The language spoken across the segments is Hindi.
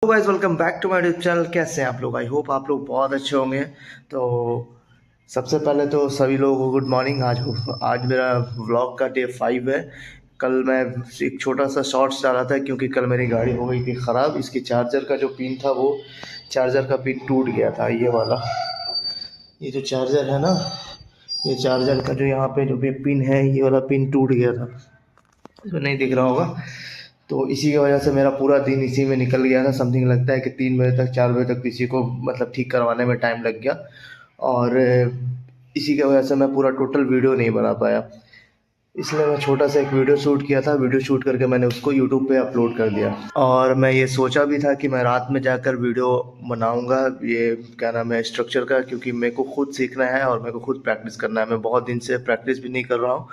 Guys welcome back to my YouTube channel. कैसे हैं आप लोग? आई होप आप लोग बहुत अच्छे होंगे। तो सबसे पहले तो सभी लोगों को गुड मॉर्निंग। आज मेरा व्लॉग का डे 5 है। कल मैं एक छोटा सा शॉर्ट्स डाला था क्योंकि कल मेरी गाड़ी हो गई थी ख़राब। इसकी चार्जर का जो पिन था वो चार्जर का पिन टूट गया था। ये वाला, ये जो चार्जर है ना, ये चार्जर का जो यहाँ पे जो भी पिन है, ये वाला पिन टूट गया था। तो नहीं दिख रहा होगा। तो इसी की वजह से मेरा पूरा दिन इसी में निकल गया था। समथिंग लगता है कि 3 बजे तक 4 बजे तक किसी को मतलब ठीक करवाने में टाइम लग गया। और इसी की वजह से मैं पूरा टोटल वीडियो नहीं बना पाया। इसलिए मैं छोटा सा एक वीडियो शूट किया था। वीडियो शूट करके मैंने उसको यूट्यूब पे अपलोड कर दिया। और मैं ये सोचा भी था कि मैं रात में जाकर वीडियो बनाऊंगा, ये क्या नाम है, स्ट्रक्चर का, क्योंकि मेरे को खुद सीखना है और मेरे को खुद प्रैक्टिस करना है। मैं बहुत दिन से प्रैक्टिस भी नहीं कर रहा हूँ।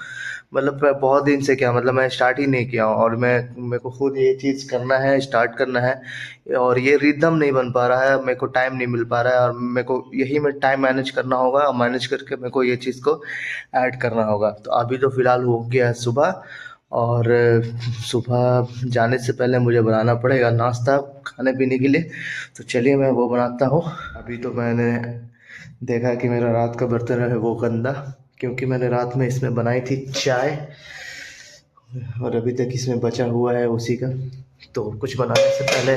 मतलब मैं बहुत दिन से क्या मतलब मैं स्टार्ट ही नहीं किया हूँ। और मेरे को खुद ये चीज़ करना है, स्टार्ट करना है। और ये रिदम नहीं बन पा रहा है, मेरे को टाइम नहीं मिल पा रहा है। और मेरे को यही में टाइम मैनेज करना होगा और मैनेज करके मेरे को ये चीज़ को ऐड करना होगा। तो अभी तो फ़िलहाल हो गया है सुबह। और सुबह जाने से पहले मुझे बनाना पड़ेगा नाश्ता खाने पीने के लिए। तो चलिए मैं वो बनाता हूँ। अभी तो मैंने देखा कि मेरा रात का बर्तन है वो गंदा, क्योंकि मैंने रात में इसमें बनाई थी चाय और अभी तक इसमें बचा हुआ है उसी का। तो कुछ बनाने से पहले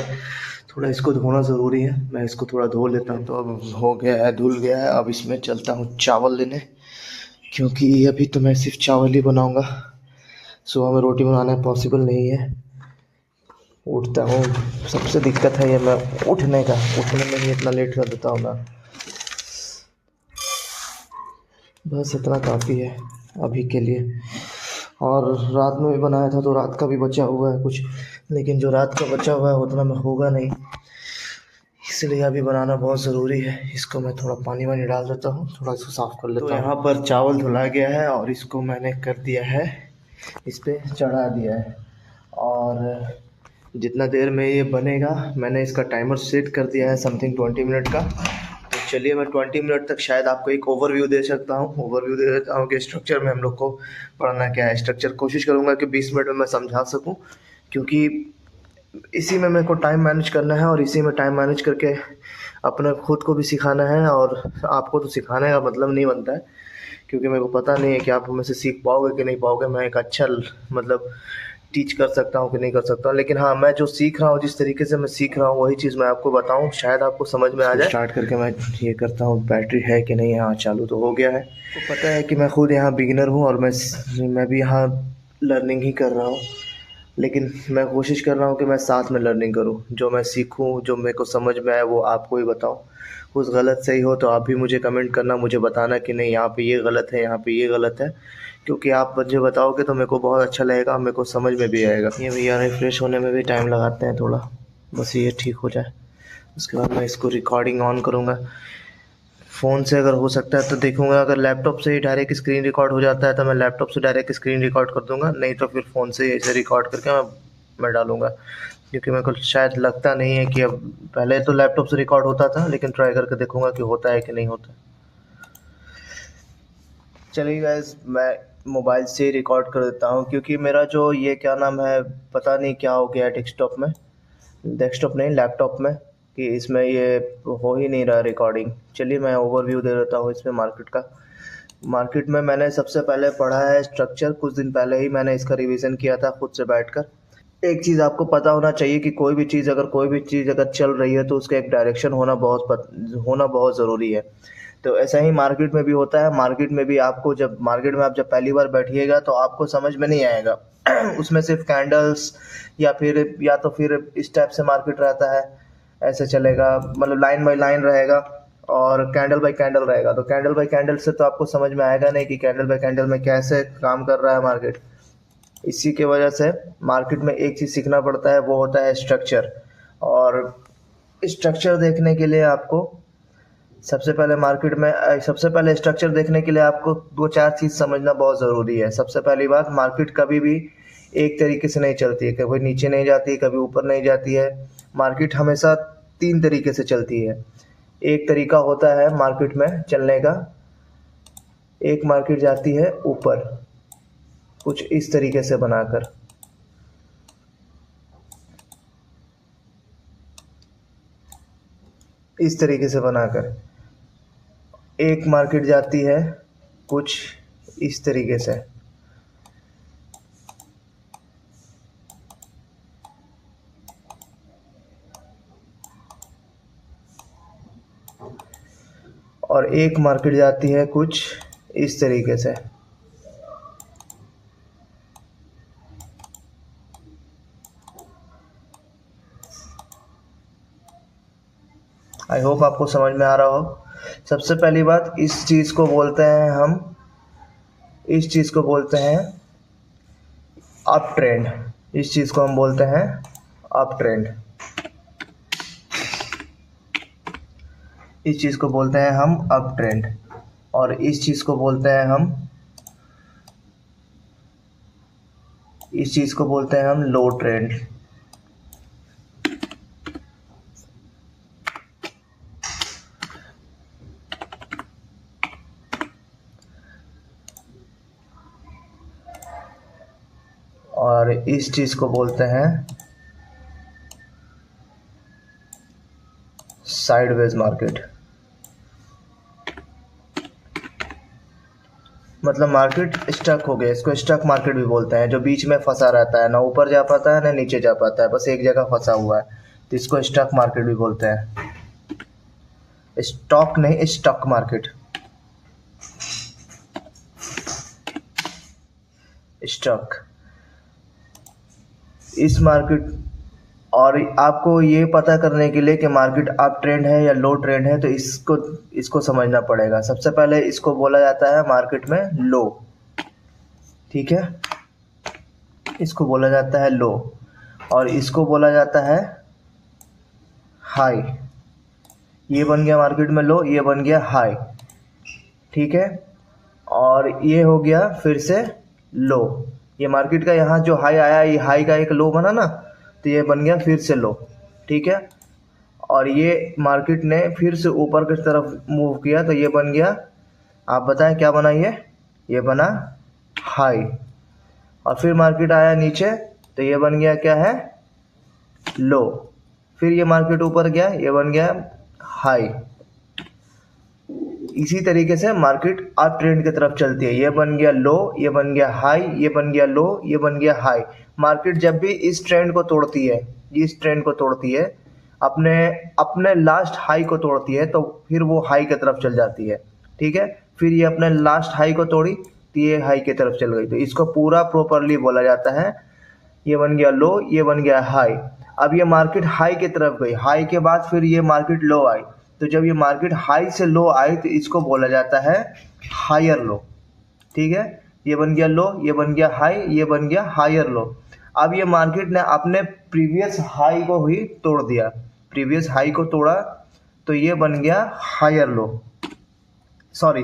थोड़ा इसको धोना ज़रूरी है। मैं इसको थोड़ा धो लेता हूँ। तो अब हो गया है, धुल गया है। अब इसमें चलता हूँ चावल लेने, क्योंकि अभी तो मैं सिर्फ चावल ही बनाऊँगा। सुबह में रोटी बनाना पॉसिबल नहीं है। उठता हूँ, सबसे दिक्कत है ये मैं उठने में ही इतना लेट कर देता हूँ मैं। बस इतना काफ़ी है अभी के लिए। और रात में भी बनाया था तो रात का भी बचा हुआ है कुछ, लेकिन जो रात का बचा हुआ है उतना में होगा नहीं, इसलिए अभी बनाना बहुत ज़रूरी है। इसको मैं थोड़ा पानी वानी डाल देता हूँ, थोड़ा इसको साफ़ कर लेता हूँ। तो यहाँ पर चावल धुला गया है और इसको मैंने कर दिया है, इस पर चढ़ा दिया है। और जितना देर में ये बनेगा मैंने इसका टाइमर सेट कर दिया है, समथिंग 20 मिनट का। तो चलिए मैं 20 मिनट तक शायद आपको एक ओवरव्यू दे सकता हूँ। ओवरव्यू दे देता हूँ कि स्ट्रक्चर में हम लोग को पढ़ना क्या है। स्ट्रक्चर कोशिश करूँगा कि 20 मिनट में मैं समझा सकूँ, क्योंकि इसी में मेरे को टाइम मैनेज करना है। और इसी में टाइम मैनेज करके अपने खुद को भी सिखाना है। और आपको तो सिखाने का मतलब नहीं बनता है, क्योंकि मेरे को पता नहीं है कि आप मुझसे सीख पाओगे कि नहीं पाओगे। मैं एक अच्छा मतलब टीच कर सकता हूँ कि नहीं कर सकता हूँ, लेकिन हाँ, मैं जो सीख रहा हूँ, जिस तरीके से मैं सीख रहा हूँ वही चीज़ मैं आपको बताऊँ, शायद आपको समझ में आ जाए। स्टार्ट करके मैं ये करता हूँ, बैटरी है कि नहीं। हाँ, चालू तो हो गया है। तो पता है कि मैं खुद यहाँ बिगिनर हूँ और मैं भी यहाँ लर्निंग ही कर रहा हूँ। लेकिन मैं कोशिश कर रहा हूँ कि मैं साथ में लर्निंग करूँ। जो मैं सीखूँ, जो मेरे को समझ में आए वो आपको ही बताऊँ। कुछ गलत सही हो तो आप भी मुझे कमेंट करना, मुझे बताना कि नहीं यहाँ पे ये गलत है, यहाँ पे ये गलत है। क्योंकि आप मुझे बताओगे तो मेरे को बहुत अच्छा लगेगा, मेरे को समझ में भी आएगा। ये भैया रिफ्रेश होने में भी टाइम लगाते हैं थोड़ा, बस ये ठीक हो जाए। उसके बाद मैं इसको रिकॉर्डिंग ऑन करूँगा। फ़ोन से अगर हो सकता है तो देखूँगा, अगर लैपटॉप से ही डायरेक्ट स्क्रीन रिकॉर्ड हो जाता है तो मैं लैपटॉप से डायरेक्ट स्क्रीन रिकॉर्ड कर दूँगा, नहीं तो फिर फ़ोन से ऐसे रिकॉर्ड करके मैं डालूँगा। क्योंकि मेरे को शायद लगता नहीं है कि अब, पहले तो लैपटॉप से रिकॉर्ड होता था, लेकिन ट्राई करके देखूँगा कि होता है कि नहीं होता। चलिए गाइस, मैं मोबाइल से ही रिकॉर्ड कर देता हूँ, क्योंकि मेरा जो ये क्या नाम है, पता नहीं क्या हो गया है डेस्कटॉप नहीं, लैपटॉप में, कि इसमें ये हो ही नहीं रहा रिकॉर्डिंग। चलिए मैं ओवरव्यू दे देता हूँ इसमें मार्केट का। मार्केट में मैंने सबसे पहले पढ़ा है स्ट्रक्चर। कुछ दिन पहले ही मैंने इसका रिवीजन किया था खुद से बैठकर। एक चीज़ आपको पता होना चाहिए कि कोई भी चीज़ अगर चल रही है तो उसका एक डायरेक्शन होना बहुत ज़रूरी है। तो ऐसा ही मार्केट में भी होता है। मार्केट में भी आपको मार्केट में आप जब पहली बार बैठिएगा तो आपको समझ में नहीं आएगा। उसमें सिर्फ कैंडल्स या तो फिर इस टाइप से मार्केट रहता है, ऐसे चलेगा, मतलब लाइन बाय लाइन रहेगा और कैंडल बाय कैंडल रहेगा। तो कैंडल बाय कैंडल से तो आपको समझ में आएगा नहीं कि कैंडल बाय कैंडल में कैसे काम कर रहा है मार्केट। इसी के वजह से मार्केट में एक चीज़ सीखना पड़ता है, वो होता है स्ट्रक्चर। और स्ट्रक्चर देखने के लिए आपको सबसे पहले स्ट्रक्चर देखने के लिए आपको दो चार चीज़ समझना बहुत ज़रूरी है। सबसे पहली बात, मार्केट कभी भी एक तरीके से नहीं चलती है, कभी नीचे नहीं जाती है, कभी ऊपर नहीं जाती है। मार्केट हमेशा 3 तरीके से चलती है। एक तरीका होता है मार्केट में चलने का, एक मार्केट जाती है ऊपर, कुछ इस तरीके से बनाकर। इस तरीके से बनाकर एक मार्केट जाती है कुछ इस तरीके से, और एक मार्केट जाती है कुछ इस तरीके से। आई होप आपको समझ में आ रहा हो। सबसे पहली बात, इस चीज़ को बोलते हैं हम, इस चीज़ को बोलते हैं अप ट्रेंड। इस चीज़ को हम बोलते हैं अप ट्रेंड। इस चीज़ को बोलते हैं हम अप ट्रेंड, और इस चीज़ को बोलते हैं हम, इस चीज़ को बोलते हैं हम लो ट्रेंड। और इस चीज़ को बोलते हैं साइडवेज मार्केट। मतलब मार्केट स्टक हो गया, इसको स्टक मार्केट भी बोलते हैं, जो बीच में फंसा रहता है, ना ऊपर जा पाता है ना नीचे जा पाता है, बस एक जगह फंसा हुआ है, तो इसको स्टक मार्केट भी बोलते हैं। स्टॉक नहीं, स्टक मार्केट, स्टक। इस मार्केट, और आपको ये पता करने के लिए कि मार्केट अप ट्रेंड है या लो ट्रेंड है, तो इसको समझना पड़ेगा। सबसे पहले इसको बोला जाता है मार्केट में लो, ठीक है, इसको बोला जाता है लो, और इसको बोला जाता है हाई। ये बन गया मार्केट में लो, ये बन गया हाई, ठीक है, और ये हो गया फिर से लो। ये मार्केट का यहाँ जो हाई आया, ये हाई का एक लो बना ना, तो ये बन गया फिर से लो, ठीक है, और ये मार्केट ने फिर से ऊपर की तरफ मूव किया, तो ये बन गया, आप बताएं क्या बना, ये बना हाई। और फिर मार्केट आया नीचे, तो ये बन गया क्या है, लो। फिर ये मार्केट ऊपर गया, ये बन गया हाई। इसी तरीके से मार्केट अप ट्रेंड की तरफ चलती है। ये बन गया लो, ये बन गया हाई, ये बन गया लो, ये बन गया हाई। मार्केट जब भी इस ट्रेंड को तोड़ती है, इस ट्रेंड को तोड़ती है, अपने अपने लास्ट हाई को तोड़ती है, तो फिर वो हाई की तरफ चल जाती है, ठीक है। फिर ये अपने लास्ट हाई को तोड़ी, तो ये हाई की तरफ चल गई, तो इसको पूरा प्रॉपरली बोला जाता है। ये बन गया लो, ये बन गया हाई। अब ये मार्केट हाई की तरफ गई, हाई के बाद फिर ये मार्केट लो आई, तो जब ये मार्केट हाई से लो आई, तो इसको बोला जाता है हायर लो, ठीक है। ये बन गया लो, ये बन गया हाई, ये बन गया हायर लो। अब ये मार्केट ने अपने प्रीवियस हाई को ही तोड़ दिया, प्रीवियस हाई को तोड़ा, तो ये बन गया हायर लो, सॉरी,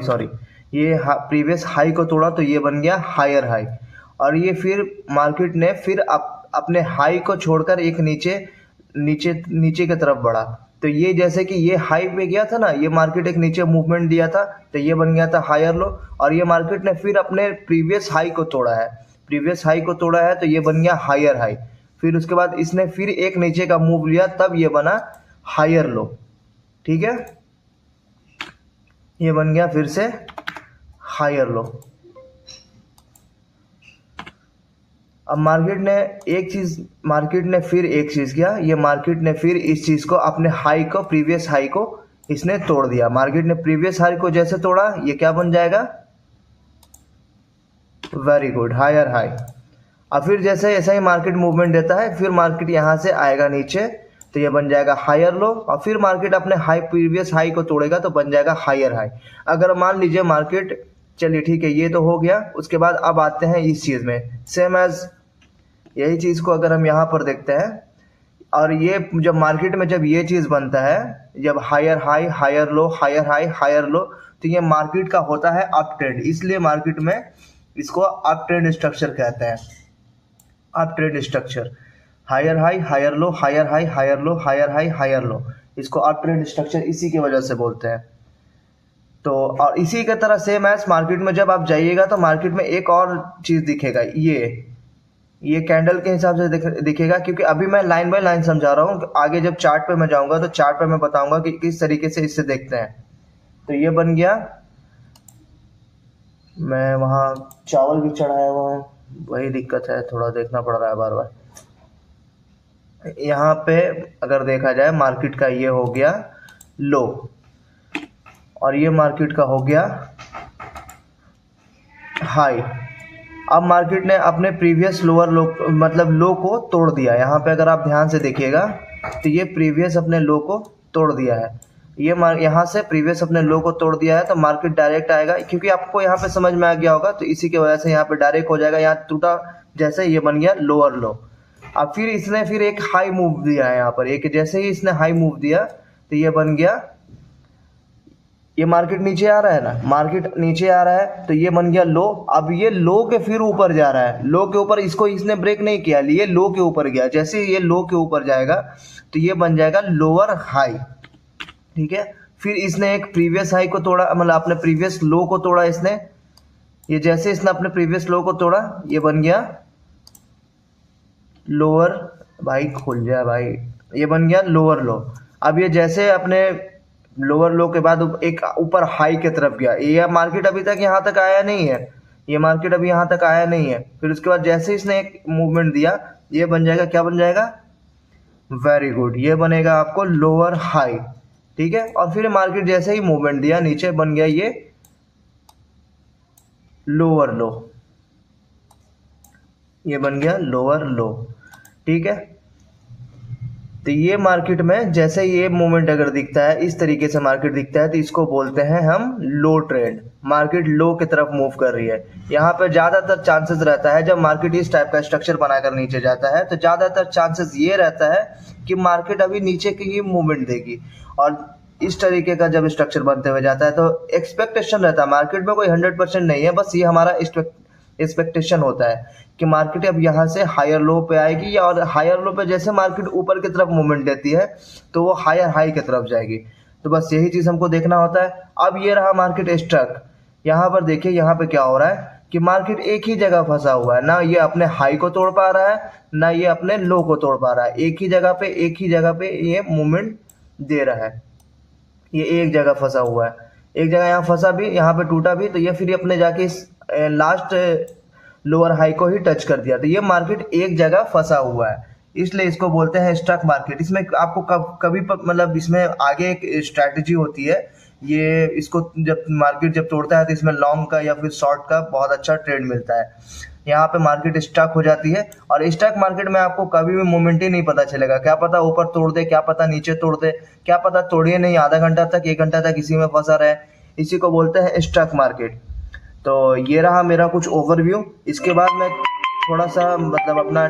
ये प्रीवियस हाई को तोड़ा, तो ये बन गया हायर हाई। और ये फिर मार्केट ने फिर अपने हाई को छोड़कर एक नीचे नीचे नीचे की तरफ बढ़ा, तो ये जैसे कि ये हाई पे गया था ना, ये मार्केट एक नीचे मूवमेंट दिया था, तो ये बन गया था हायर लो। और ये मार्केट ने फिर अपने प्रीवियस हाई को तोड़ा है, प्रीवियस हाई को तोड़ा है, तो ये बन गया हायर हाई। फिर उसके बाद इसने फिर एक नीचे का मूव लिया, तब ये बना हायर लो, ठीक है। ये बन गया फिर से हायर लो। अब मार्केट ने फिर एक चीज़ किया, ये मार्केट ने फिर इस चीज़ को, अपने हाई को, प्रीवियस हाई को इसने तोड़ दिया। मार्केट ने प्रीवियस हाई को जैसे तोड़ा, ये क्या बन जाएगा, वेरी गुड, हायर हाई। अब फिर जैसे ऐसा ही मार्केट मूवमेंट देता है, फिर मार्केट यहाँ से आएगा नीचे, तो ये बन जाएगा हायर लो। और फिर मार्केट अपने हाई, प्रीवियस हाई को तोड़ेगा, तो बन जाएगा हायर हाई। अगर मान लीजिए मार्केट, चलिए ठीक है, ये तो हो गया। उसके बाद अब आते हैं इस चीज़ में, सेम एज यही चीज़ को अगर हम यहाँ पर देखते हैं, और ये जब मार्केट में जब ये चीज़ बनता है, जब higher high, higher low, higher high, higher low, तो ये मार्केट का होता है अप ट्रेंड। इसलिए मार्केट में इसको अप ट्रेंड स्ट्रक्चर कहते हैं, up trend structure. Higher high, higher low, higher high, higher low, higher high, higher low, इसको अप ट्रेंड स्ट्रक्चर इसी की वजह से बोलते हैं। तो और इसी की तरह सेम एज मार्केट में जब आप जाइएगा, तो मार्केट में एक और चीज़ दिखेगा, ये कैंडल के हिसाब से दिखेगा, क्योंकि अभी मैं लाइन बाय लाइन समझा रहा हूँ। आगे जब चार्ट पे मैं जाऊंगा तो चार्ट पे मैं बताऊंगा कि किस तरीके से इससे देखते हैं। तो ये बन गया। मैं वहाँ चावल भी चढ़ाया हुआ हूँ, वही दिक्कत है, थोड़ा देखना पड़ रहा है बार बार। यहाँ पे अगर देखा जाए मार्केट का ये हो गया लो, और ये मार्केट का हो गया हाई। अब मार्केट ने अपने प्रीवियस लोअर लो मतलब लो को तोड़ दिया। यहाँ पे अगर आप ध्यान से देखिएगा तो ये प्रीवियस अपने लो को तोड़ दिया है। ये यहाँ से प्रीवियस अपने लो को तोड़ दिया है, तो मार्केट डायरेक्ट आएगा, क्योंकि आपको यहाँ पे समझ में आ गया होगा, तो इसी की वजह से यहाँ पे डायरेक्ट हो जाएगा। यहाँ टूटा जैसे ये बन गया लोअर लो। अब फिर इसने फिर एक हाई मूव दिया है यहाँ पर, एक जैसे ही इसने हाई मूव दिया तो ये बन गया, ये मार्केट नीचे आ रहा है ना, मार्केट नीचे आ रहा है तो ये बन गया लो। अब ये लो के फिर ऊपर जा रहा है, लो के ऊपर इसको इसने ब्रेक नहीं किया, ये लो के ऊपर गया। जैसे ये लो के ऊपर जाएगा तो ये बन जाएगा लोअर हाई, ठीक है। फिर इसने एक प्रीवियस हाई को तोड़ा, मतलब अपने प्रीवियस लो को तोड़ा इसने। ये जैसे इसने अपने प्रीवियस लो को तोड़ा ये बन गया लोअर, भाई खुल जाए भाई, ये बन गया लोअर लो। अब ये जैसे अपने लोअर लो के बाद एक ऊपर हाई की तरफ गया, ये मार्केट अभी तक यहाँ तक आया नहीं है, ये मार्केट अभी यहाँ तक आया नहीं है। फिर उसके बाद जैसे इसने एक मूवमेंट दिया ये बन जाएगा, क्या बन जाएगा, वेरी गुड, ये बनेगा आपको लोअर हाई, ठीक है। और फिर मार्केट जैसे ही मूवमेंट दिया नीचे बन गया ये लोअर लो, ये बन गया लोअर लो, ठीक है। तो ये मार्केट में जैसे ये मूवमेंट अगर दिखता है, इस तरीके से मार्केट दिखता है, तो इसको बोलते हैं हम लो ट्रेंड। मार्केट लो की तरफ मूव कर रही है। यहाँ पे ज़्यादातर चांसेस रहता है जब मार्केट इस टाइप का स्ट्रक्चर बनाकर नीचे जाता है, तो ज़्यादातर चांसेस ये रहता है कि मार्केट अभी नीचे की ही मूवमेंट देगी। और इस तरीके का जब स्ट्रक्चर बनते हुए जाता है तो एक्सपेक्टेशन रहता है, मार्केट में कोई 100% नहीं है, बस ये हमारा एक्सपेक्टेशन होता है कि मार्केट अब यहाँ से हायर लो पे आएगी, और हायर लो पे जैसे मार्केट ऊपर की तरफ मूवमेंट देती है तो वो हायर हाई की तरफ जाएगी। तो बस यही चीज़ हमको देखना होता है। अब ये रहा मार्केट स्ट्रक, यहाँ पर देखिए यहाँ पे क्या हो रहा है कि मार्केट एक ही जगह फंसा हुआ है, ना ये अपने हाई को तोड़ पा रहा है ना ये अपने लो को तोड़ पा रहा है। एक ही जगह पे ये मूवमेंट दे रहा है, ये एक जगह फंसा हुआ है, एक जगह यहाँ फंसा भी, यहाँ पे टूटा भी, तो ये फिर अपने जाके इस लास्ट लोअर हाई को ही टच कर दिया। तो ये मार्केट एक जगह फंसा हुआ है, इसलिए इसको बोलते हैं स्टक मार्केट। इसमें आपको कभी मतलब इसमें आगे एक स्ट्रैटेजी होती है, ये इसको जब मार्केट जब तोड़ता है तो इसमें लॉन्ग का या फिर शॉर्ट का बहुत अच्छा ट्रेड मिलता है। यहाँ पे मार्केट स्टक हो जाती है, और स्टक मार्केट में आपको कभी भी मोमेंट ही नहीं पता चलेगा, क्या पता ऊपर तोड़ दे, क्या पता नीचे तोड़ दे, क्या पता तोड़िए नहीं, आधा घंटा तक 1 घंटा तक इसी में फंसा रहे। इसी को बोलते हैं स्टक मार्केट। तो ये रहा मेरा कुछ ओवरव्यू। इसके बाद मैं थोड़ा सा मतलब अपना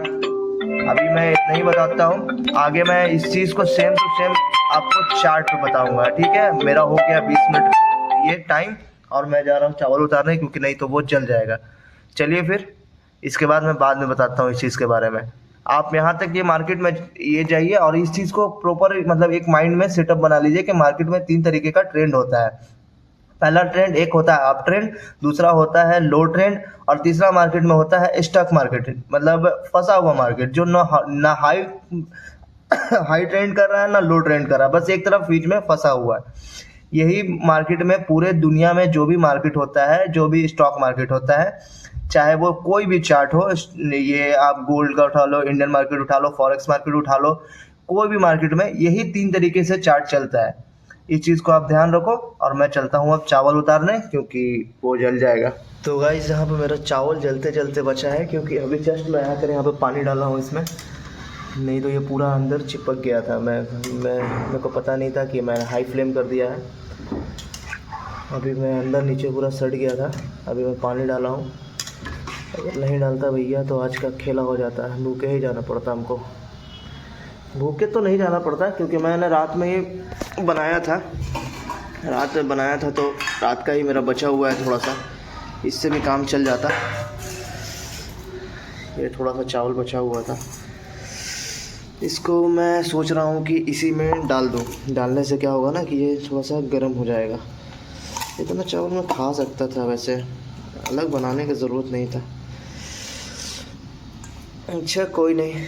अभी मैं इतना ही बताता हूँ, आगे मैं इस चीज़ को सेम टू सेम आपको चार्ट पे बताऊंगा, ठीक है। मेरा हो गया 20 मिनट ये टाइम, और मैं जा रहा हूँ चावल उतारने, क्योंकि नहीं तो वो जल जाएगा। चलिए फिर इसके बाद मैं बाद में बताता हूँ इस चीज़ के बारे में। आप यहाँ तक ये मार्केट में ये जाइए और इस चीज़ को प्रॉपर मतलब एक माइंड में सेटअप बना लीजिए कि मार्केट में 3 तरीके का ट्रेंड होता है। पहला ट्रेंड एक होता है अप ट्रेंड, दूसरा होता है लो ट्रेंड, और तीसरा मार्केट में होता है स्टक मार्केट, मतलब फंसा हुआ मार्केट, जो ना हाई हाई ट्रेंड कर रहा है ना लो ट्रेंड कर रहा है, बस एक तरफ बीच में फंसा हुआ है। यही मार्केट में पूरे दुनिया में जो भी मार्केट होता है, जो भी स्टॉक मार्केट होता है, चाहे वो कोई भी चार्ट हो, ये आप गोल्ड का उठा लो, इंडियन मार्केट उठा लो, फॉरेक्स मार्केट उठा लो, कोई भी मार्केट में यही 3 तरीके से चार्ट चलता है। इस चीज़ को आप ध्यान रखो, और मैं चलता हूँ अब चावल उतारने, क्योंकि वो जल जाएगा। तो गाइस यहाँ पे मेरा चावल जलते जलते बचा है, क्योंकि अभी जस्ट मैं आकर यहाँ पे पानी डाला हूँ इसमें, नहीं तो ये पूरा अंदर चिपक गया था। मेरे को पता नहीं था कि मैंने हाई फ्लेम कर दिया है। अभी मैं अंदर नीचे पूरा सड़ गया था। अभी मैं पानी डाला हूँ, अगर नहीं डालता भैया तो आज का खेला हो जाता है, भूखे ही जाना पड़ता हमको। भूखे तो नहीं जाना पड़ता, क्योंकि मैंने रात में ये बनाया था, तो रात का ही मेरा बचा हुआ है थोड़ा सा, इससे भी काम चल जाता। ये थोड़ा सा चावल बचा हुआ था, इसको मैं सोच रहा हूँ कि इसी में डाल दूँ। डालने से क्या होगा ना कि ये थोड़ा सा गर्म हो जाएगा। इतना चावल मैं खा सकता था, वैसे अलग बनाने की ज़रूरत नहीं था। अच्छा कोई नहीं,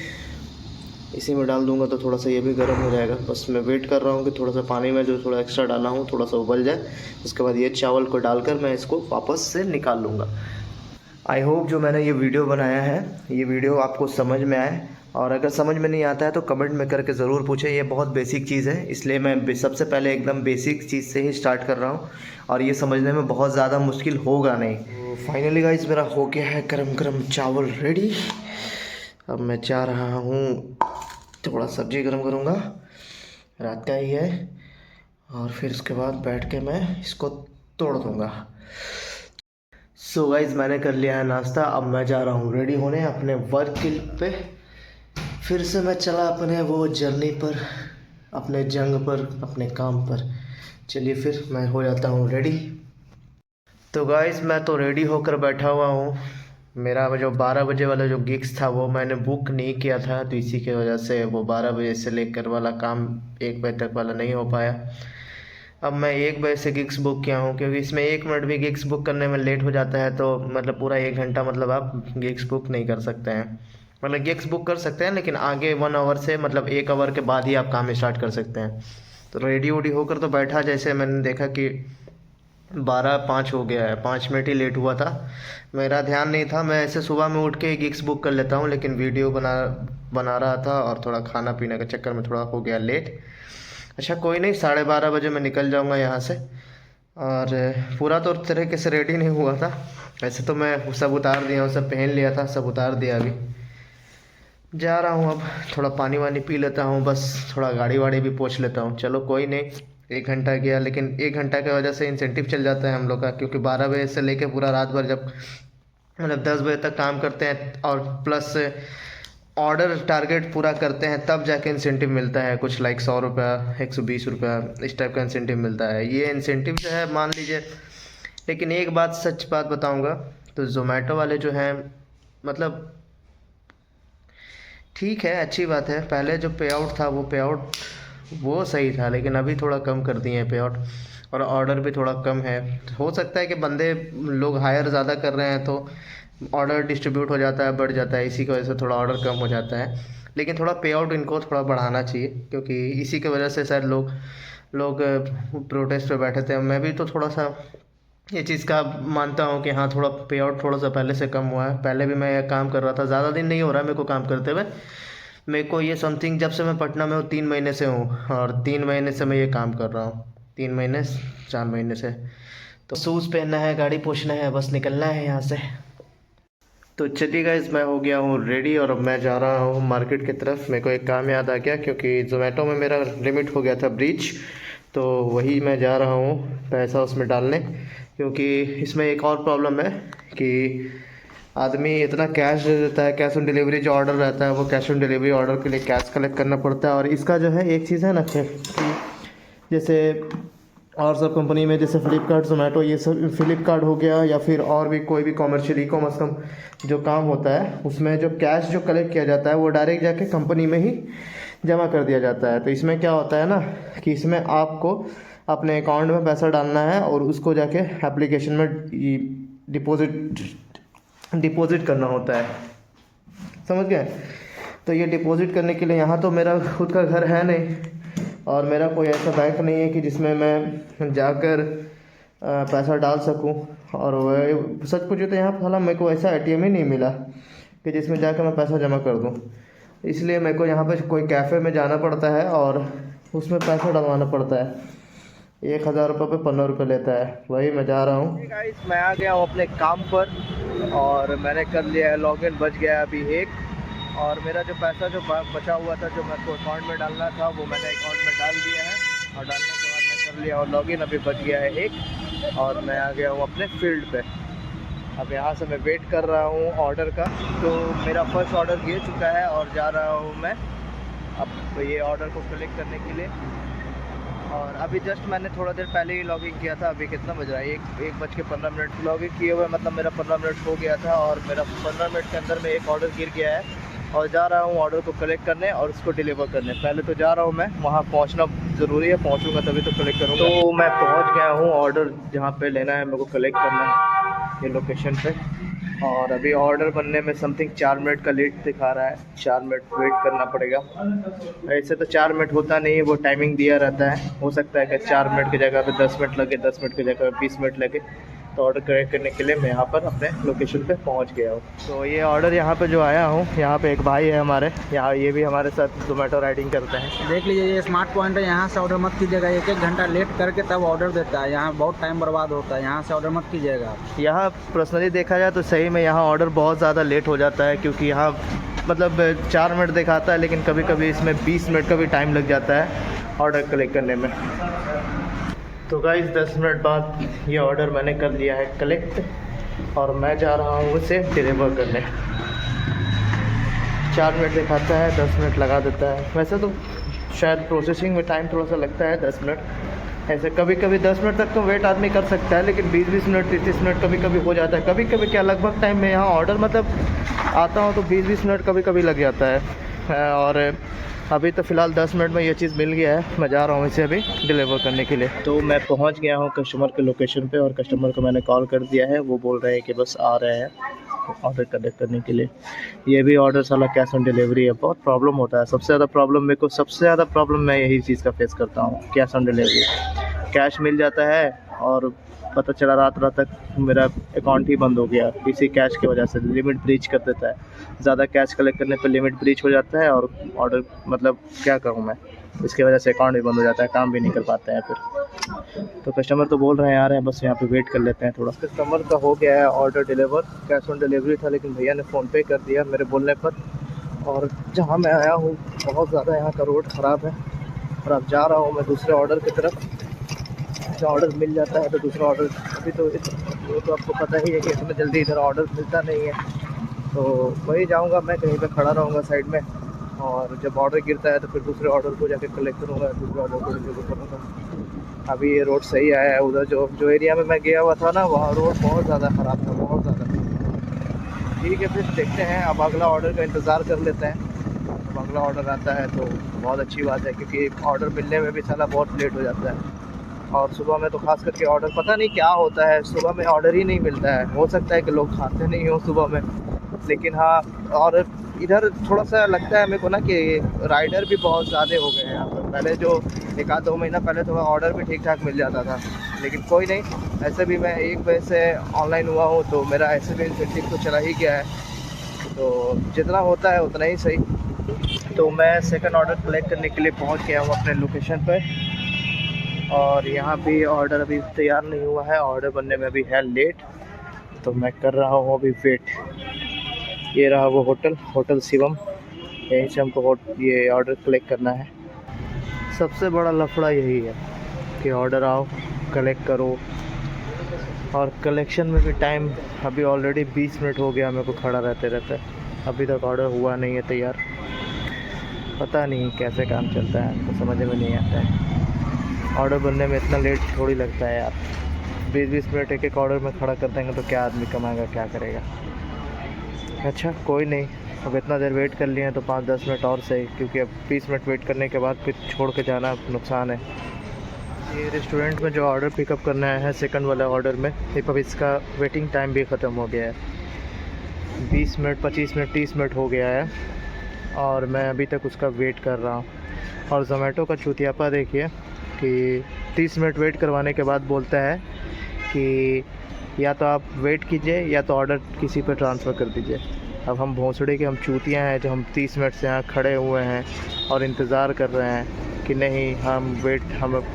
इसी में डाल दूंगा तो थोड़ा सा ये भी गर्म हो जाएगा। बस मैं वेट कर रहा हूँ कि थोड़ा सा पानी में जो थोड़ा एक्स्ट्रा डाला हूँ थोड़ा सा उबल जाए, उसके बाद ये चावल को डालकर मैं इसको वापस से निकाल लूँगा। आई होप जो मैंने ये वीडियो बनाया है ये वीडियो आपको समझ में आए, और अगर समझ में नहीं आता है तो कमेंट में करके ज़रूर पूछें। ये बहुत बेसिक चीज़ है, इसलिए मैं सबसे पहले एकदम बेसिक चीज़ से ही स्टार्ट कर रहा हूँ, और ये समझने में बहुत ज़्यादा मुश्किल होगा नहीं। तो फाइनली गाइस मेरा हो गया है गरम गरम चावल रेडी। अब मैं जा रहा हूँ, थोड़ा सब्जी गर्म करूँगा, रात का ही है, और फिर उसके बाद बैठ के मैं इसको तोड़ दूँगा। सो गाइस मैंने कर लिया है नाश्ता, अब मैं जा रहा हूँ रेडी होने अपने वर्क पे। फिर से मैं चला अपने वो जर्नी पर, अपने जंग पर, अपने काम पर। चलिए फिर मैं हो जाता हूँ रेडी। तो गाइस मैं तो रेडी होकर बैठा हुआ हूँ। मेरा जो 12 बजे वाला जो गिग्स था वो मैंने बुक नहीं किया था, तो इसी की वजह से वो 12 बजे से लेकर वाला काम 1 बजे तक वाला नहीं हो पाया। अब मैं 1 बजे से गिग्स बुक किया हूँ, क्योंकि इसमें 1 मिनट भी गिग्स बुक करने में लेट हो जाता है तो मतलब पूरा 1 घंटा मतलब आप गिग्स बुक नहीं कर सकते हैं। मतलब गिग्स बुक कर सकते हैं लेकिन आगे 1 आवर से मतलब 1 आवर के बाद ही आप काम स्टार्ट कर सकते हैं। तो रेडी वोडी होकर तो बैठा, जैसे मैंने देखा कि 12:05 हो गया है, 5 मिनट ही लेट हुआ था। मेरा ध्यान नहीं था, मैं ऐसे सुबह में उठ के गिग्स बुक कर लेता हूँ, लेकिन वीडियो बना रहा था और थोड़ा खाना पीने के चक्कर में थोड़ा हो गया लेट। अच्छा कोई नहीं, 12:30 बजे मैं निकल जाऊँगा यहाँ से। और पूरा तो तरीके से रेडी नहीं हुआ था, वैसे तो मैं सब उतार दिया हूँ, सब पहन लिया था, सब उतार दिया। अभी जा रहा हूँ, अब थोड़ा पानी वानी पी लेता हूँ, बस थोड़ा गाड़ी वाड़ी भी पोंछ लेता हूँ। चलो कोई नहीं, 1 घंटा गया, लेकिन 1 घंटा की वजह से इंसेंटिव चल जाता है हम लोग का, क्योंकि 12 बजे से लेके पूरा रात भर जब मतलब 10 बजे तक काम करते हैं और प्लस ऑर्डर टारगेट पूरा करते हैं तब जाके इंसेंटिव मिलता है, कुछ लाइक 100 रुपया, 120 रुपया, इस टाइप का इंसेंटिव मिलता है। ये इंसेंटिव जो है मान लीजिए, लेकिन एक बात सच बात बताऊंगा तो ज़ोमैटो वाले जो हैं मतलब ठीक है, अच्छी बात है। पहले जो पे आउट था वो पे आउट वो सही था, लेकिन अभी थोड़ा कम कर दिए हैं पे आउट, और ऑर्डर भी थोड़ा कम है। हो सकता है कि बंदे लोग हायर ज़्यादा कर रहे हैं तो ऑर्डर डिस्ट्रीब्यूट हो जाता है, बढ़ जाता है, इसी की वजह से थोड़ा ऑर्डर कम हो जाता है। लेकिन थोड़ा पे आउट इनको थोड़ा बढ़ाना चाहिए, क्योंकि इसी की वजह से शायद लोग प्रोटेस्ट पे बैठे थे। मैं भी तो थोड़ा सा ये चीज़ का मानता हूँ कि हाँ थोड़ा पे आउट थोड़ा सा पहले से कम हुआ है। पहले भी मैं ये काम कर रहा था, ज़्यादा दिन नहीं हो रहा है मेरे को काम करते हुए। मेरे को ये समथिंग जब से मैं पटना में हूँ 3 महीने से हूँ, और 3 महीने से मैं ये काम कर रहा हूँ, 3 महीने 4 महीने से। तो शूज़ पहनना है, गाड़ी पोंछना है, बस निकलना है यहाँ से। तो चलिए गाइस मैं हो गया हूँ रेडी, और अब मैं जा रहा हूँ मार्केट की तरफ। मेरे को एक काम याद आ गया, क्योंकि ज़ोमैटो में मेरा लिमिट हो गया था ब्रीच, तो वही मैं जा रहा हूँ पैसा उसमें डालने। क्योंकि इसमें एक और प्रॉब्लम है कि आदमी इतना कैश दे देता है, कैश ऑन डिलीवरी जो ऑर्डर रहता है वो कैश ऑन डिलीवरी ऑर्डर के लिए कैश कलेक्ट करना पड़ता है। और इसका जो है एक चीज़ है ना कि जैसे और सब कंपनी में जैसे फ्लिपकार्ट, ज़ोमैटो, ये सब फ्लिपकार्ट हो गया या फिर और भी कोई भी कॉमर्शियल ई कॉमर्स का जो काम होता है, उसमें जो कैश जो कलेक्ट किया जाता है वो डायरेक्ट जाके कंपनी में ही जमा कर दिया जाता है। तो इसमें क्या होता है ना कि इसमें आपको अपने अकाउंट में पैसा डालना है और उसको जाके एप्लीकेशन में डिपॉजिट करना होता है, समझ गए। तो ये डिपॉजिट करने के लिए यहाँ तो मेरा खुद का घर है नहीं, और मेरा कोई ऐसा बैंक नहीं है कि जिसमें मैं जाकर पैसा डाल सकूं। और वह सच पूछे तो यहाँ साला मेरे को ऐसा एटीएम ही नहीं मिला कि जिसमें जाकर मैं पैसा जमा कर दूं। इसलिए मेरे को यहाँ पे कोई कैफ़े में जाना पड़ता है और उसमें पैसा डलवाना पड़ता है। 1000 रुपये पे 15 रुपये लेता है, वही मैं जा रहा हूँ। गाइस मैं आ गया हूँ अपने काम पर, और मैंने कर लिया है लॉगिन, बच गया अभी 1। और मेरा जो पैसा जो बचा हुआ था जो मेरे को अकाउंट में डालना था वो मैंने अकाउंट में डाल दिया है, और डालने के बाद मैं कर लिया और लॉगिन। अभी बच गया है 1, और मैं आ गया हूँ अपने फील्ड पे। अब यहाँ से मैं वेट कर रहा हूँ ऑर्डर का। तो मेरा फर्स्ट ऑर्डर ये चुका है और जा रहा हूँ मैं अब ये ऑर्डर को कलेक्ट करने के लिए। और अभी जस्ट मैंने थोड़ा देर पहले ही लॉगिन किया था। अभी कितना बज रहा है, 1:15 लॉगिन किए हुए, मतलब मेरा 15 मिनट हो गया था, और मेरा 15 मिनट के अंदर में एक ऑर्डर गिर गया है। और जा रहा हूँ ऑर्डर को कलेक्ट करने और उसको डिलीवर करने। पहले तो जा रहा हूँ मैं, वहाँ पहुँचना ज़रूरी है, पहुँचूँगा तभी तो कलेक्ट करूँगा। तो मैं पहुँच गया हूँ ऑर्डर जहाँ पे लेना है मेरे को कलेक्ट करना है, ये लोकेशन पे। और अभी ऑर्डर बनने में समथिंग 4 मिनट का लेट दिखा रहा है। 4 मिनट वेट करना पड़ेगा। ऐसे तो 4 मिनट होता नहीं है, वो टाइमिंग दिया रहता है। हो सकता है कि 4 मिनट की जगह पे 10 मिनट लगे, 10 मिनट की जगह पे 20 मिनट लगे। तो ऑर्डर करेक्ट करने के लिए मैं यहाँ पर अपने लोकेशन पे पहुँच गया हूँ। तो ये ऑर्डर यहाँ पे जो आया हूँ, यहाँ पे एक भाई है हमारे यहाँ, ये भी हमारे साथ ज़ोमैटो राइडिंग करते हैं। देख लीजिए, ये स्मार्ट पॉइंट है, यहाँ से ऑर्डर मत कीजिएगा। 1-1 घंटा लेट करके तब ऑर्डर देता है, यहाँ बहुत टाइम बर्बाद होता है। यहाँ से ऑर्डर मत कीजिएगा। यहाँ पर्सनली देखा जाए तो सही में यहाँ ऑर्डर बहुत ज़्यादा लेट हो जाता है, क्योंकि यहाँ मतलब 4 मिनट दिखाता है, लेकिन कभी कभी इसमें 20 मिनट का भी टाइम लग जाता है ऑर्डर कलेक्ट करने में। तो गाइस 10 मिनट बाद ये ऑर्डर मैंने कर लिया है कलेक्ट, और मैं जा रहा हूँ उसे डिलीवर करने। 4 मिनट दिखाता है, 10 मिनट लगा देता है। वैसे तो शायद प्रोसेसिंग में टाइम थोड़ा सा लगता है 10 मिनट। ऐसे कभी कभी 10 मिनट तक तो वेट आदमी कर सकता है, लेकिन 20-20 मिनट 30 मिनट कभी कभी हो जाता है। कभी कभी क्या लगभग टाइम में यहाँ ऑर्डर मतलब आता हूँ तो 20-20 मिनट कभी कभी लग जाता है। और अभी तो फ़िलहाल 10 मिनट में ये चीज़ मिल गया है। मैं जा रहा हूँ इसे अभी डिलीवर करने के लिए। तो मैं पहुँच गया हूँ कस्टमर के लोकेशन पे, और कस्टमर को मैंने कॉल कर दिया है। वो बोल रहे हैं कि बस आ रहे हैं ऑर्डर कलेक्ट करने के लिए। ये भी ऑर्डर साला कैश ऑन डिलीवरी है, बहुत प्रॉब्लम होता है। सबसे ज़्यादा प्रॉब्लम मैं यही चीज़ का फेस करता हूँ, कैश ऑन डिलीवरी। कैश मिल जाता है और पता चला रात तक मेरा अकाउंट ही बंद हो गया इसी कैश की वजह से। लिमिट ब्रीच कर देता है, ज़्यादा कैश कलेक्ट करने पर लिमिट ब्रीच हो जाता है, और ऑर्डर मतलब क्या करूँ मैं, इसकी वजह से अकाउंट भी बंद हो जाता है, काम भी नहीं कर पाते हैं फिर। तो कस्टमर तो बोल रहे हैं आ रहे हैं, बस यहाँ पे वेट कर लेते हैं थोड़ा। कस्टमर का हो गया है order deliver. Cash on delivery था, लेकिन भैया ने फ़ोनपे कर दिया मेरे बोलने पर। और जहाँ मैं आया हूँ बहुत ज़्यादा यहाँ का रोड ख़राब है, और अब जा रहा हूँ मैं दूसरे ऑर्डर की तरफ। जो ऑर्डर मिल जाता है तो दूसरा ऑर्डर, अभी तो वो तो आपको पता ही है कि इतना जल्दी इधर ऑर्डर मिलता नहीं है। तो वही जाऊंगा मैं, कहीं पे खड़ा रहूंगा साइड में, और जब ऑर्डर गिरता है तो फिर दूसरे ऑर्डर को जाके कलेक्ट करूंगा, दूसरे ऑर्डर को डिलीवर करूँगा। अभी ये रोड सही आया है। उधर जो एरिया में मैं गया हुआ था ना, वहाँ रोड बहुत ज़्यादा ख़राब था, बहुत ज़्यादा। ठीक है, फिर देखते हैं, अब अगला ऑर्डर का इंतज़ार कर लेते हैं। जब अगला ऑर्डर आता है तो बहुत अच्छी बात है, क्योंकि ऑर्डर मिलने में भी साला बहुत लेट हो जाता है। और सुबह में तो खास करके ऑर्डर, पता नहीं क्या होता है, सुबह में ऑर्डर ही नहीं मिलता है। हो सकता है कि लोग खाते नहीं हो सुबह में, लेकिन हाँ, और इधर थोड़ा सा लगता है मेरे को ना कि राइडर भी बहुत ज़्यादा हो गए हैं यहाँ पर। पहले जो 1-2 महीना पहले तो ऑर्डर भी ठीक ठाक मिल जाता था, लेकिन कोई नहीं। ऐसे भी मैं 1 बजे से ऑनलाइन हुआ हूँ, तो मेरा ऐसे भी इंसेंटिव तो चला ही गया है, तो जितना होता है उतना ही सही। तो मैं सेकंड ऑर्डर कलेक्ट करने के लिए पहुँच गया हूँ अपने लोकेशन पर, और यहाँ भी ऑर्डर अभी तैयार नहीं हुआ है, ऑर्डर बनने में अभी है लेट। तो मैं कर रहा हूँ अभी वेट। ये रहा वो होटल शिवम, यहीं से हमको ये ऑर्डर कलेक्ट करना है। सबसे बड़ा लफड़ा यही है कि ऑर्डर आओ, कलेक्ट करो, और कलेक्शन में भी टाइम, अभी ऑलरेडी 20 मिनट हो गया मेरे को खड़ा रहते अभी तक ऑर्डर हुआ नहीं है तैयार। पता नहीं कैसे काम चलता है, तो समझ में नहीं आता है। ऑर्डर बनने में इतना लेट थोड़ी लगता है यार। 20-20 मिनट एक ऑर्डर में खड़ा कर देंगे तो क्या आदमी कमाएगा, क्या करेगा। अच्छा कोई नहीं, अब इतना देर वेट कर लिए हैं तो 5-10 मिनट और सही, क्योंकि अब 20 मिनट वेट करने के बाद फिर छोड़ के जाना नुकसान है। ये रेस्टोरेंट में जो ऑर्डर पिकअप करना है सेकंड वाला ऑर्डर में, अब इसका वेटिंग टाइम भी ख़त्म हो गया है। 20 मिनट 25 मिनट 30 मिनट हो गया है, और मैं अभी तक उसका वेट कर रहा हूँ। और ज़ोमैटो का चूतियापा देखिए कि 30 मिनट वेट करवाने के बाद बोलता है कि या तो आप वेट कीजिए या तो ऑर्डर किसी पर ट्रांसफ़र कर दीजिए। अब हम भोंसड़े के हम चूतियाँ हैं जो हम 30 मिनट से यहाँ खड़े हुए हैं और इंतज़ार कर रहे हैं कि नहीं हम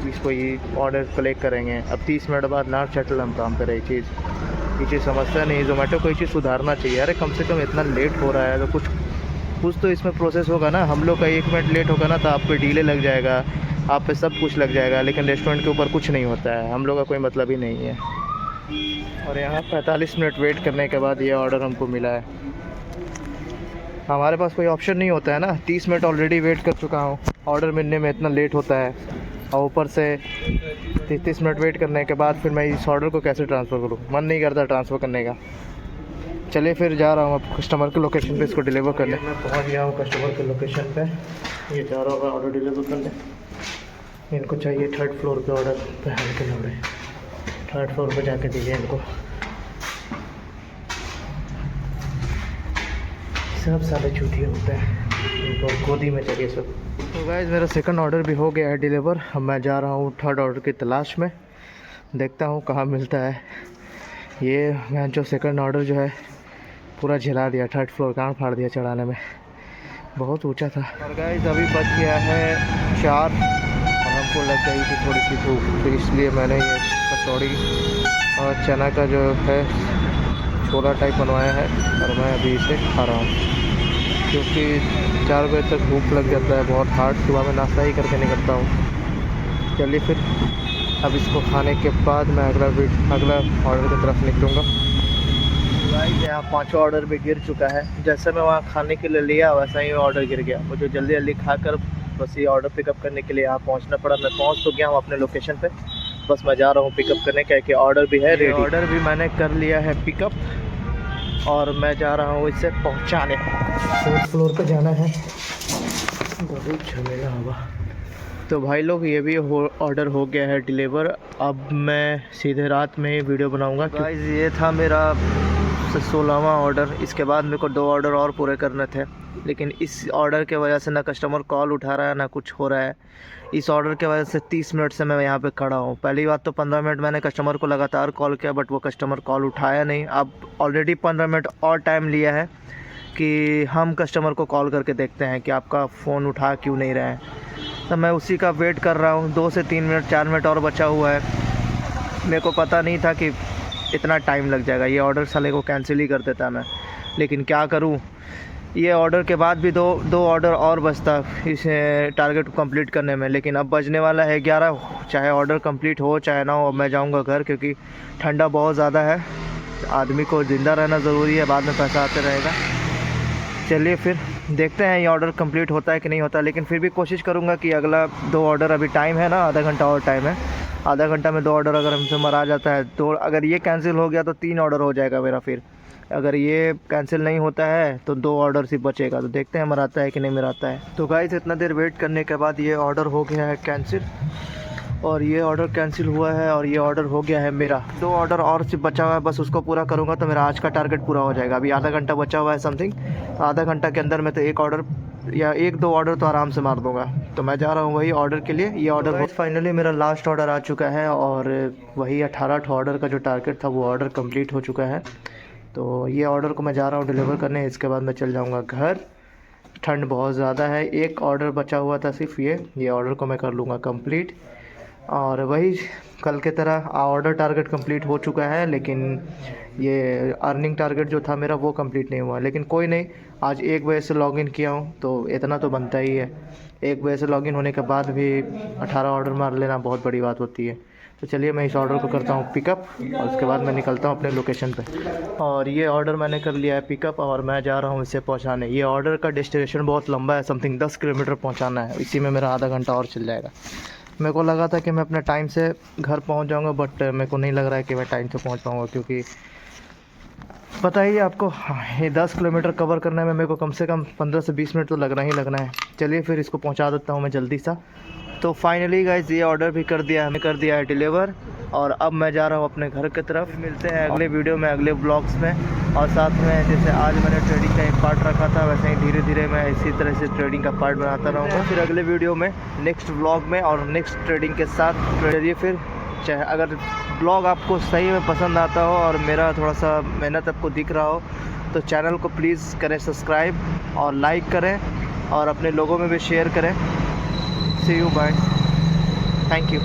इसको ये ऑर्डर कलेक्ट करेंगे। अब 30 मिनट बाद ना शटल हम काम करें। ये चीज़ समझता नहीं। ज़ोमैटो को ये चीज़ सुधारना चाहिए। अरे कम से कम इतना लेट हो रहा है तो कुछ तो इसमें प्रोसेस होगा ना। हम लोग का 1 मिनट लेट होगा ना तो आप पे डिले लग जाएगा, आप पे सब कुछ लग जाएगा, लेकिन रेस्टोरेंट के ऊपर कुछ नहीं होता है। हम लोग का कोई मतलब ही नहीं है। और यहाँ 45 मिनट वेट करने के बाद ये ऑर्डर हमको मिला है। हमारे पास कोई ऑप्शन नहीं होता है ना। 30 मिनट ऑलरेडी वेट कर चुका हूँ, ऑर्डर मिलने में इतना लेट होता है, और ऊपर से 30 मिनट वेट करने के बाद फिर मैं इस ऑर्डर को कैसे ट्रांसफ़र करूँ। मन नहीं करता ट्रांसफ़र करने का। चलिए फिर जा रहा हूँ अब कस्टमर के लोकेशन पे इसको डिलीवर करने। मैं पहुँच गया हूँ कस्टमर के लोकेशन पे। ये जा रहा होगा ऑर्डर डिलीवर करने। इनको चाहिए 3rd फ्लोर पे ऑर्डर पहन के लौड़े। 3rd फ्लोर पे जाके दीजिए इनको। सब सारे चूतिए होते हैं, इनको गोदी में चाहिए सब। तो गाइस मेरा सेकंड ऑर्डर भी हो गया है डिलीवर। अब मैं जा रहा हूँ थर्ड ऑर्डर की तलाश में, देखता हूँ कहाँ मिलता है। ये मैं जो सेकंड ऑर्डर जो है पूरा झिला दिया, थर्ड फ्लोर गांड फाड़ दिया चढ़ाने में, बहुत ऊंचा था। और गाइस अभी बच गया है 4 और हमको लग गई थी थोड़ी सी भूख, तो इसलिए मैंने ये कचौड़ी और चना का जो है छोला टाइप बनवाया है और मैं अभी इसे खा रहा हूँ, क्योंकि 4 बजे तक भूख लग जाता है बहुत हार्ड। सुबह में नाश्ता ही करके निकलता हूँ। चलिए फिर अब इसको खाने के बाद मैं अगला ऑर्डर की तरफ निकलूँगा। गाइस यहाँ 5वां ऑर्डर भी गिर चुका है। जैसे मैं वहाँ खाने के लिए लिया वैसा ही ऑर्डर गिर गया। मुझे जल्दी जल्दी खाकर बस ये ऑर्डर पिकअप करने के लिए यहाँ पहुँचना पड़ा। मैं पहुँच तो गया हूँ अपने लोकेशन पे, बस मैं जा रहा हूँ पिकअप करने का, कि ऑर्डर भी है रेडी। ऑर्डर भी मैंने कर लिया है पिकअप और मैं जा रहा हूँ इसे पहुँचाने। 4th फ्लोर पर जाना है, बहुत झमेला होगा। तो भाई लोग ये भी ऑर्डर हो गया है डिलीवर। अब मैं सीधे रात में ही वीडियो बनाऊँगा। गाइस ये था मेरा 16वां ऑर्डर। इसके बाद मेरे को 2 ऑर्डर और पूरे करने थे, लेकिन इस ऑर्डर के वजह से ना कस्टमर कॉल उठा रहा है ना कुछ हो रहा है। इस ऑर्डर के वजह से 30 मिनट से मैं यहाँ पे खड़ा हूँ। पहली बात तो 15 मिनट मैंने कस्टमर को लगातार कॉल किया, बट वो कस्टमर कॉल उठाया नहीं। अब ऑलरेडी 15 मिनट और टाइम लिया है कि हम कस्टमर को कॉल करके देखते हैं कि आपका फ़ोन उठा क्यों नहीं रहा है। तो मैं उसी का वेट कर रहा हूँ। 2 से 3 मिनट 4 मिनट और बचा हुआ है। मेरे को पता नहीं था कि इतना टाइम लग जाएगा। ये ऑर्डर साले को कैंसिल ही कर देता मैं, लेकिन क्या करूँ, ये ऑर्डर के बाद भी दो ऑर्डर और बचता इसे टारगेट को कंप्लीट करने में। लेकिन अब बजने वाला है 11, चाहे ऑर्डर कंप्लीट हो चाहे ना हो। अब मैं जाऊंगा घर, क्योंकि ठंडा बहुत ज़्यादा है। आदमी को ज़िंदा रहना ज़रूरी है, बाद में पैसा आते रहेगा। चलिए फिर देखते हैं ये ऑर्डर कंप्लीट होता है कि नहीं होता, लेकिन फिर भी कोशिश करूँगा कि अगला 2 ऑर्डर, अभी टाइम है ना, आधा घंटा और टाइम है। आधा घंटा में 2 ऑर्डर अगर हमसे मरा जाता है तो, अगर ये कैंसिल हो गया तो 3 ऑर्डर हो जाएगा मेरा। फिर अगर ये कैंसिल नहीं होता है तो 2 ऑर्डर सिर्फ बचेगा। तो देखते हैं मराता है कि नहीं मराता है। तो गाइस इतना देर वेट करने के बाद ये ऑर्डर हो गया है कैंसिल, और ये ऑर्डर कैंसिल हुआ है और ये ऑर्डर हो गया है मेरा। 2 ऑर्डर और सिर्फ बचा हुआ है, बस उसको पूरा करूँगा तो मेरा आज का टारगेट पूरा हो जाएगा। अभी आधा घंटा बचा हुआ है समथिंग, तो आधा घंटा के अंदर मैं तो 1 ऑर्डर या 1-2 ऑर्डर तो आराम से मार दूँगा। तो मैं जा रहा हूँ वही ऑर्डर के लिए। ये ऑर्डर फाइनली मेरा लास्ट ऑर्डर आ चुका है, और वही 18 ऑर्डर का जो टारगेट था वो ऑर्डर कंप्लीट हो चुका है। तो ये ऑर्डर को मैं जा रहा हूँ डिलीवर करने। इसके बाद मैं चल जाऊँगा घर। ठंड बहुत ज़्यादा है। 1 ऑर्डर बचा हुआ था सिर्फ, ये ऑर्डर को मैं कर लूँगा कंप्लीट। और वही कल के तरह ऑर्डर टारगेट कंप्लीट हो चुका है, लेकिन ये अर्निंग टारगेट जो था मेरा वो कंप्लीट नहीं हुआ। लेकिन कोई नहीं, आज 1 बजे से लॉगिन किया हूँ तो इतना तो बनता ही है। 1 बजे से लॉगिन होने के बाद भी 18 ऑर्डर मार लेना बहुत बड़ी बात होती है। तो चलिए मैं इस ऑर्डर को करता हूँ पिकअप, और उसके बाद मैं निकलता हूँ अपने लोकेशन पे। और ये ऑर्डर मैंने कर लिया है पिकअप, और मैं जा रहा हूँ इसे पहुँचाने। ये ऑर्डर का डेस्टिनेशन बहुत लंबा है, समथिंग 10 किलोमीटर पहुँचाना है। इसी में मेरा आधा घंटा और चल जाएगा। मेरे को लगा था कि मैं अपने टाइम से घर पहुंच जाऊंगा, बट मेरे को नहीं लग रहा है कि मैं टाइम से पहुंच पाऊंगा, क्योंकि पता ही है आपको, ये 10 किलोमीटर कवर करने में मेरे को कम से कम 15 से 20 मिनट तो लगना ही लगना है। चलिए फिर इसको पहुंचा देता हूं मैं जल्दी सा। तो फाइनली गाइस ये ऑर्डर भी कर दिया है डिलीवर, और अब मैं जा रहा हूँ अपने घर की तरफ। मिलते हैं अगले वीडियो में, अगले ब्लॉग्स में। और साथ में जैसे आज मैंने ट्रेडिंग का एक पार्ट रखा था, वैसे ही धीरे धीरे मैं इसी तरह से ट्रेडिंग का पार्ट बनाता रहूँगा। फिर अगले वीडियो में, नेक्स्ट ब्लॉग में और नेक्स्ट ट्रेडिंग के साथ। चलिए फिर, चाहे अगर ब्लॉग आपको सही में पसंद आता हो और मेरा थोड़ा सा मेहनत आपको दिख रहा हो, तो चैनल को प्लीज़ करें सब्सक्राइब और लाइक करें, और अपने लोगों में भी शेयर करें। सी यू, बाय, थैंक यू।